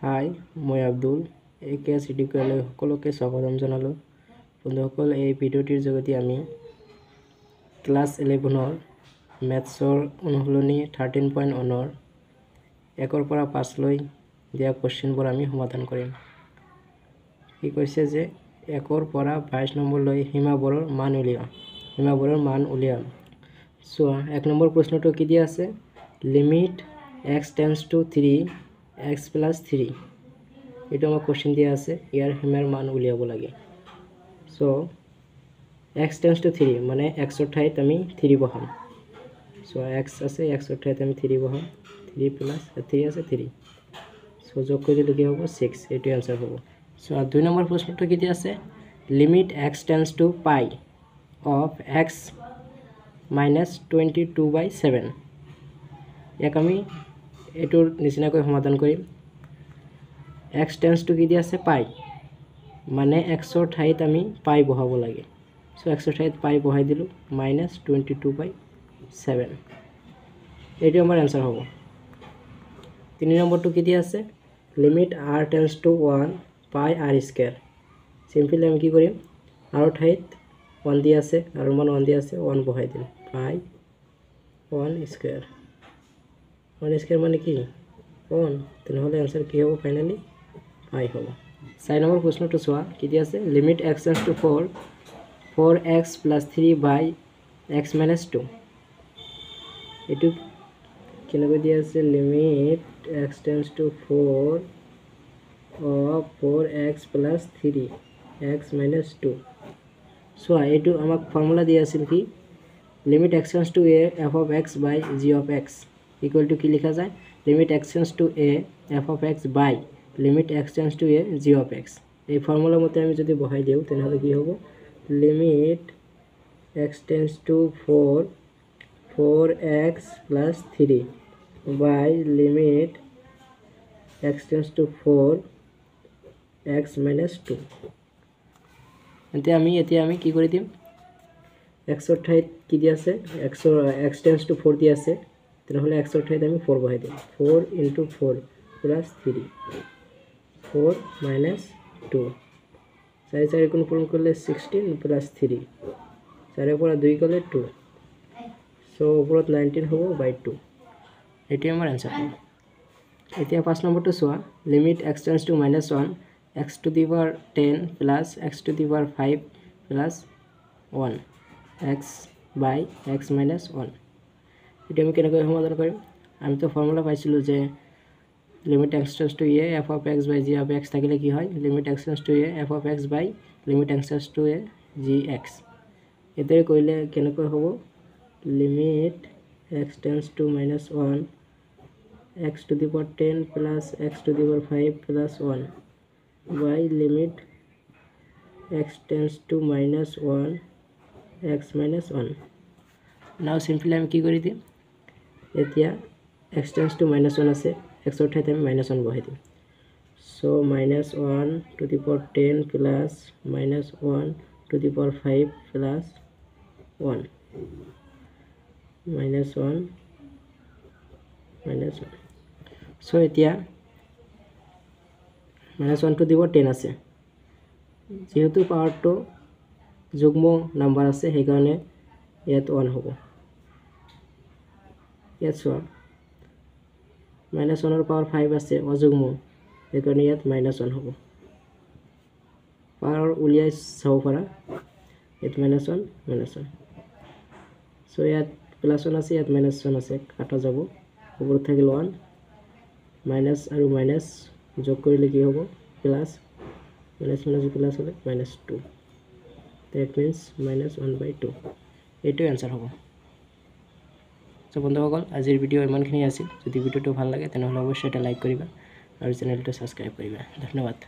হাই মই আব্দুল একেএছ এডুকেয়াৰলৈ সকলোকে স্বাগতম জনালোঁ। বন্ধুসকল, এই ভিডিঅ'টিৰ যোগেদি আমি ক্লাছ 11ৰ মেথছৰ অনুশীলনী 13.1ৰ 1ৰ পৰা 5লৈ দিয়া কোৱেশ্চনবোৰ আমি সমাধান কৰিম। কি কৈছে যে 1ৰ পৰা 22 নম্বৰলৈ সীমাবোৰৰ মান উলিয়াম। চোৱা, 1 নম্বৰ প্ৰশ্নটো কি দিয়া আছে? Limit x tends to 3 x plus 3 এটা আমার কোশ্চেন দিয়া আছে, ইয়ার সীমার মান উলিয়াব লাগে। সো x টেন্ডছ টু 3 মানে x এর ঠাইত আমি 3 বহাম। সো x আছে, x এর ঠাইত আমি 3 বহাম। 3 প্লাস 3 আছে 3, সো যোগ করে দিলে কি হবে 6, এটাই आंसर হবে। সো 2 নম্বর প্রশ্নটা কি দিয়া আছে? লিমিট x টেন্ডছ টু পাই অফ x minus 22/7 ইয়াক আমি এটোর নিচিনাকৈ সমাধান কৰিম। x টেন্ডছ টু কি দিয়া আছে? পাই, মানে x এর ঠাইত আমি পাই বহাব লাগে। সো x এর ঠাইত পাই বহাই দিলো, minus 22/7 এটাই আমার आंसर হবে। 3 নম্বরটো কি দিয়া আছে? লিমিট r টেন্ডছ টু 1 পাই r স্কয়ার। সিম্পলি আমি কি কৰিম, r এর ঠাইত 1 দিয়া আছে, r এর মান 1 দিয়া আছে, 1 বহাই দিম, পাই 1 স্কয়ার। 1 স্কয়ার মানে কি 1, তাহলে आंसर কি হবে? ফাইনালি পাই হবে। 4 নম্বর প্রশ্নটো চোৱা, কি দিয়া আছে? Limit x tends to 4 4x plus 3 by x minus 2 এটু কেনেকৈ দিয়া আছে? Limit x tends to 4 of 4x plus 3 x minus 2 চোৱা, এটু আমাক ফর্মুলা দিয়া আছিল কি? Limit x tends to a f of x by g of x equal to কি লিখা যায়? Limit x tends to a f of x by limit x tends to a g of x। এই formula মতে আমি যদি বহাই দিও তাহলে কি হবে? Limit x tends to 4 4x plus 3 by limit x tends to 4 x minus 2 এতিয়া আমি কি কৰি দিম? x এর ঠাইত কি দিয়া আছে? x টেন্ডছ টু 4 দিয়া আছে, তাহলে x এর ঠাইত আমি 4 বহাই দিম। 4 into 4 plus 3 4 minus 2 4 4 গুণ করলে 16 plus 3 4 এর পর 2 করলে 2, সো উপরত 19 হবে by 2, এটাই আমার आंसर হবে। এতিয়া 5 নম্বরটো চোৱা, limit x tends to -1 x to the power 10 plus x to the power 5 plus 1 x by x minus 1 এটা আমি কেনেকৈ সমাধান কৰিম? আমি তো ফর্মুলা পাইছিলো যে limit x tends to a f of x by g of x থাকিলে কি হয়? Limit x tends to a f of x by limit x tends to a g x এটাই কইলে কেনেকৈ হ'ব? Limit x tends to -1 x to the power 10 plus x to the power 5 plus 1 by limit x tends to -1 x minus 1। now simply আমি কি কৰি দিম? এতিয়া x tends to -1 আছে, x এর ঠাইতে আমি -1 বহাই দিম। so -1 to the power 10 plus -1 to the power 5 plus 1 -1 so এতিয়া -1 to the power 10 আছে, যেহেতু পাওয়ারটো যুগ্ম নাম্বার আছে সেই কারণে ইয়াত 1 হ'ব। ইয়াত চোৱা, -1 এৰ পাওয়াৰ 5 আছে অযুগ্ম, সেই কাৰণে ইয়াত -1 হ'ব। পাওয়াৰ উলিয়াই চাব পাৰা, ইয়াত -1 সো ইয়াত +1 আছে, ইয়াত -1 আছে, কাটা যাব, উপৰত থাকিল 1 মাইনাস আৰু মাইনাস যোগ কৰিলে কি হ'ব? প্লাস, মাইনাস মাইনাস প্লাস হলে -2, দ্যাট মিন্স -1/2 এইটোই आंसर হ'ব। সো বন্ধুসকল, আজিৰ ভিডিও ইমানখিনি আছিল। যদি ভিডিওটো ভাল লাগে তেনেহলে অবশ্যই এটা লাইক কৰিবা আৰু চেনেলটো সাবস্ক্ৰাইব কৰিবা। ধন্যবাদ।